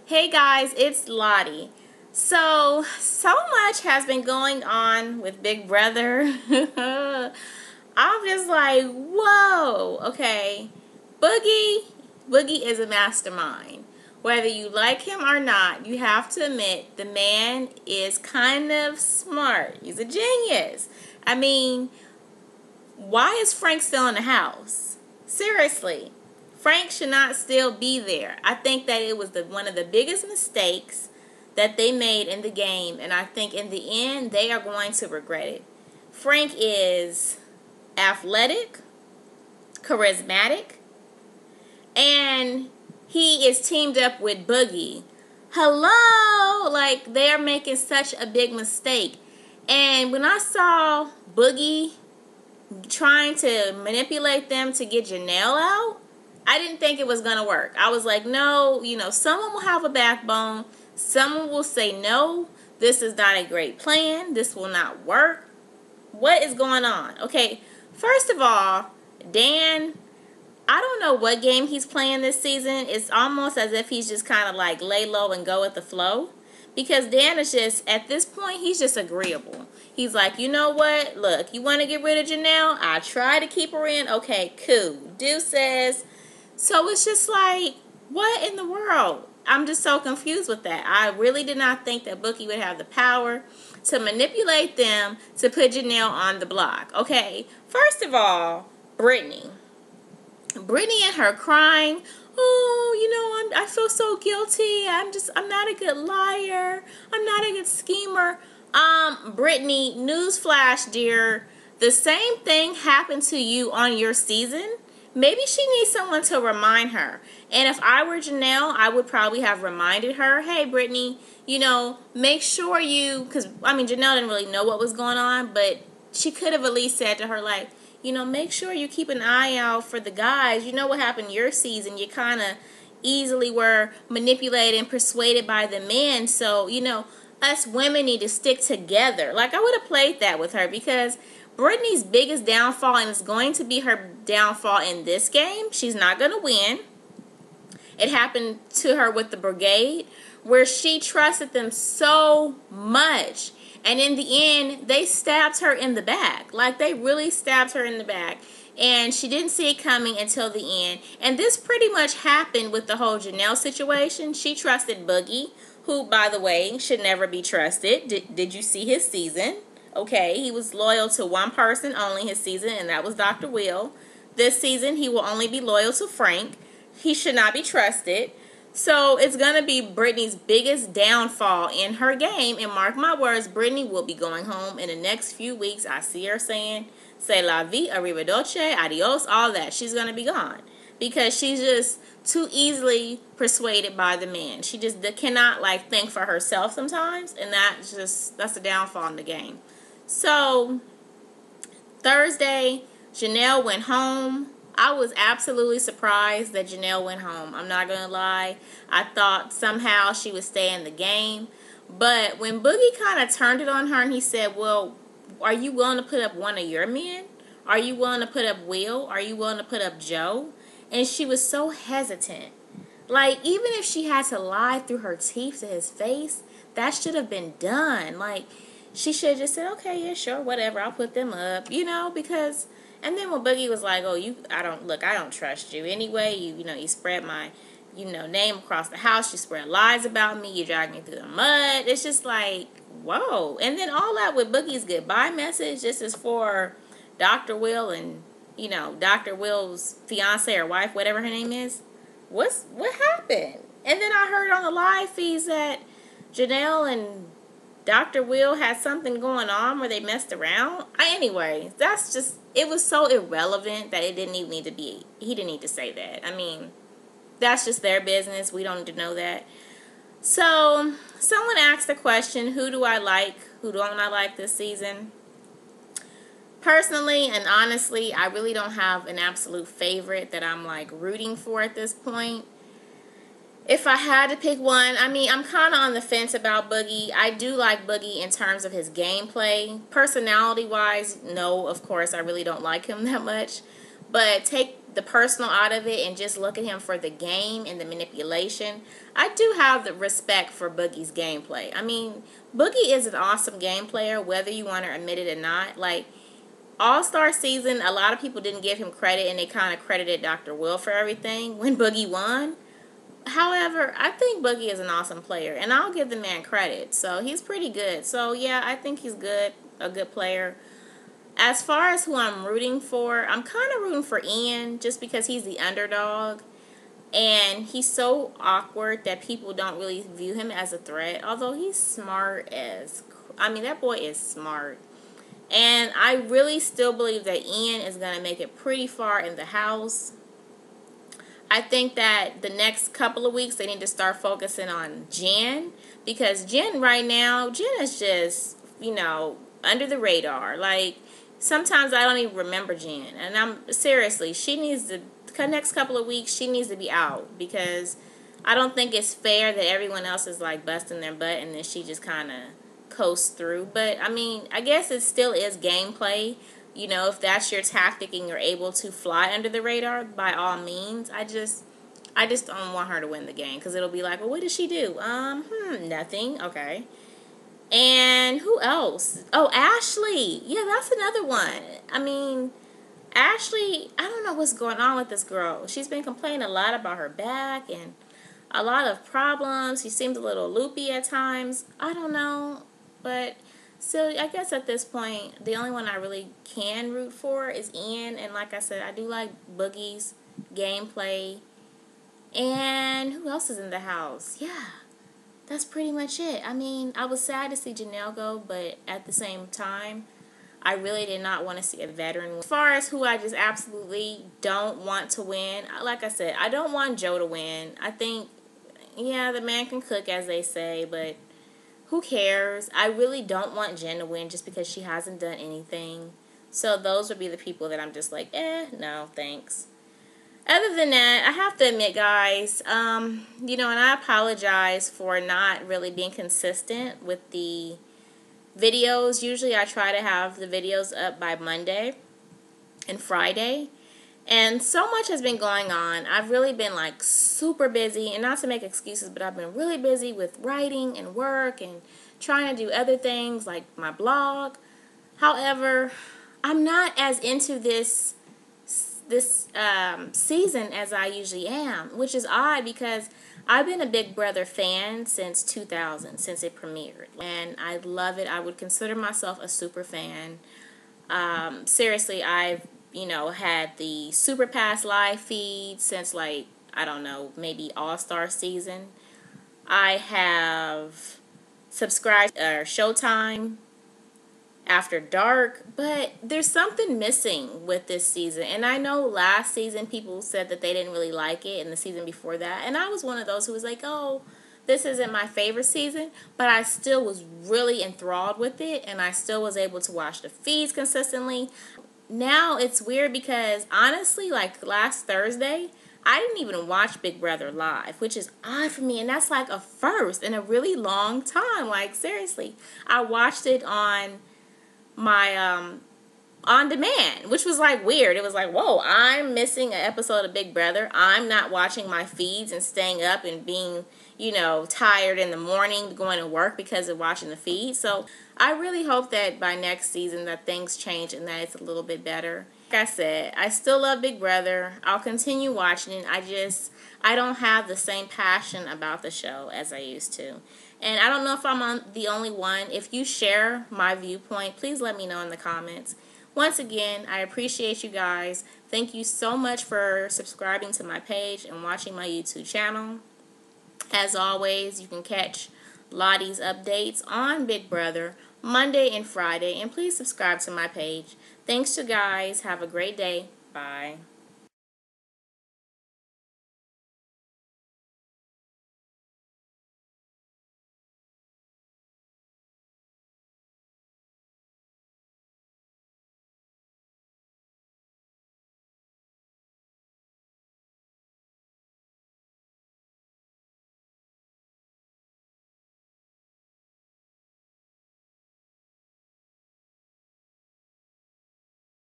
Hey guys, it's Lottie. So much has been going on with Big Brother. I'm just like, whoa, okay. Boogie is a mastermind. Whether you like him or not, you have to admit the man is kind of smart. He's a genius. I mean, why is Frank still in the house? Seriously. Frank should not still be there. I think that it was one of the biggest mistakes that they made in the game, and I think in the end they are going to regret it. Frank is athletic, charismatic, and he is teamed up with Boogie. Hello! Like, they're making such a big mistake. And when I saw Boogie trying to manipulate them to get Janelle out, I didn't think it was going to work. I was like, no, someone will have a backbone. Someone will say, no, this is not a great plan. This will not work. What is going on? Okay, first of all, Dan, I don't know what game he's playing this season. It's almost as if he's just kind of like lay low and go with the flow. Because Dan is just, at this point, he's just agreeable. He's like, you know what? Look, you want to get rid of Janelle? I try to keep her in. Okay, cool. Deuces. So it's just like, what in the world? I'm just so confused with that. I really did not think that Boogie would have the power to manipulate them to put Janelle on the block. Okay, first of all, Brittany and her crying, oh, I feel so guilty. I'm not a good liar. I'm not a good schemer. Brittany, newsflash, dear, the same thing happened to you on your season. Maybe she needs someone to remind her. And if I were Janelle, I would probably have reminded her, hey, Brittany, make sure because, Janelle didn't really know what was going on, but she could have at least said to her, like, make sure you keep an eye out for the guys. You know what happened your season. You kind of easily were manipulated and persuaded by the men. So, us women need to stick together. Like, I would have played that with her because Brittany's biggest downfall, and it's going to be her downfall in this game, she's not going to win. It happened to her with the Brigade, where she trusted them so much. And in the end, they stabbed her in the back. Like, they really stabbed her in the back. And she didn't see it coming until the end. And this pretty much happened with the whole Janelle situation. She trusted Boogie, who, by the way, should never be trusted. Did you see his season? Okay, he was loyal to one person only his season, and that was Dr. Will. This season, he will only be loyal to Frank. He should not be trusted. So it's going to be Brittany's biggest downfall in her game. And mark my words, Brittany will be going home in the next few weeks. I see her saying, "C'est la vie, arrivederci, adios," all that. She's going to be gone because she's just too easily persuaded by the man. She just cannot, think for herself sometimes. And that's a downfall in the game. So Thursday, Janelle went home. I was absolutely surprised that Janelle went home. I'm not going to lie. I thought somehow she would stay in the game. But when Boogie kind of turned it on her and he said, well, are you willing to put up one of your men? Are you willing to put up Will? Are you willing to put up Joe? And she was so hesitant. Like, even if she had to lie through her teeth to his face, that should have been done. Like, she should have just said, okay, yeah, sure, whatever, I'll put them up, because, and then when Boogie was like, oh, I don't trust you anyway, you spread my, name across the house, you spread lies about me, you drag me through the mud, it's just like, whoa. And then all that with Boogie's goodbye message, this is for Dr. Will and, Dr. Will's fiance or wife, whatever her name is. What happened? And then I heard on the live feeds that Janelle and Dr. Will had something going on where they messed around. Anyway, it was so irrelevant that it didn't even need to be, he didn't need to say that. That's just their business. We don't need to know that. So, someone asked the question, who do I like? Who don't I like this season? Personally and honestly, I really don't have an absolute favorite that I'm rooting for at this point. If I had to pick one, I'm kind of on the fence about Boogie. I do like Boogie in terms of his gameplay. Personality-wise, no, of course, I really don't like him that much. But take the personal out of it and just look at him for the game and the manipulation, I do have the respect for Boogie's gameplay. I mean, Boogie is an awesome game player, whether you want to admit it or not. Like, All-Star season, a lot of people didn't give him credit, and they kind of credited Dr. Will for everything when Boogie won. However, I think Boogie is an awesome player, and I'll give the man credit. So, he's pretty good. So, yeah, I think he's good, a good player. As far as who I'm rooting for, I'm kind of rooting for Ian just because he's the underdog. And he's so awkward that people don't really view him as a threat. Although he's smart as... I mean, that boy is smart. And I really still believe that Ian is going to make it pretty far in the house. I think that the next couple of weeks they need to start focusing on Jen. Because Jen right now, Jen is just, you know, under the radar. Like, sometimes I don't even remember Jen. And I'm, seriously, she needs to, the next couple of weeks, she needs to be out. Because I don't think it's fair that everyone else is, like, busting their butt and then she just kind of coast through. But I mean, I guess it still is gameplay. You know, if that's your tactic and you're able to fly under the radar, by all means. I just don't want her to win the game because it'll be like, well, what did she do? Nothing. Okay. And who else? Oh, Ashley. Yeah, that's another one. I mean, Ashley, I don't know what's going on with this girl. She's been complaining a lot about her back and a lot of problems. She seems a little loopy at times. I don't know. But, so I guess at this point, the only one I really can root for is Ian. And like I said, I do like Boogie's gameplay. And who else is in the house? Yeah, that's pretty much it. I mean, I was sad to see Janelle go, but at the same time, I really did not want to see a veteran win. As far as who I just absolutely don't want to win, like I said, I don't want Joe to win. I think, yeah, the man can cook, as they say, but who cares? I really don't want Jen to win just because she hasn't done anything. So those would be the people that I'm just like, no, thanks. Other than that, I have to admit, guys, you know, and I apologize for not really being consistent with the videos. Usually I try to have the videos up by Monday and Friday. And so much has been going on. I've really been like super busy, and not to make excuses, but I've been really busy with writing and work and trying to do other things like my blog. However, I'm not as into this season as I usually am, which is odd because I've been a Big Brother fan since 2000, since it premiered, and I love it. I would consider myself a super fan. Seriously, I've had the Super Pass live feed since, like, I don't know, maybe All-Star season. I have subscribed to Showtime After Dark, but there's something missing with this season. And I know last season people said that they didn't really like it, and the season before that. And I was one of those who was like, oh, this isn't my favorite season, but I still was really enthralled with it, and I still was able to watch the feeds consistently. Now it's weird because honestly, like last Thursday, I didn't even watch Big Brother live, which is odd for me, and that's like a first in a really long time. Like, seriously, I watched it on my on demand, which was like weird. It was like, whoa, I'm missing an episode of Big Brother. I'm not watching my feeds and staying up and being, tired in the morning going to work because of watching the feed. So I really hope that by next season that things change and that it's a little bit better. Like I said, I still love Big Brother. I'll continue watching it. I don't have the same passion about the show as I used to. And I don't know if I'm the only one. If you share my viewpoint, please let me know in the comments. Once again, I appreciate you guys. Thank you so much for subscribing to my page and watching my YouTube channel. As always, you can catch Lottie's updates on Big Brother Monday and Friday. And please subscribe to my page. Thanks, you guys. Have a great day. Bye.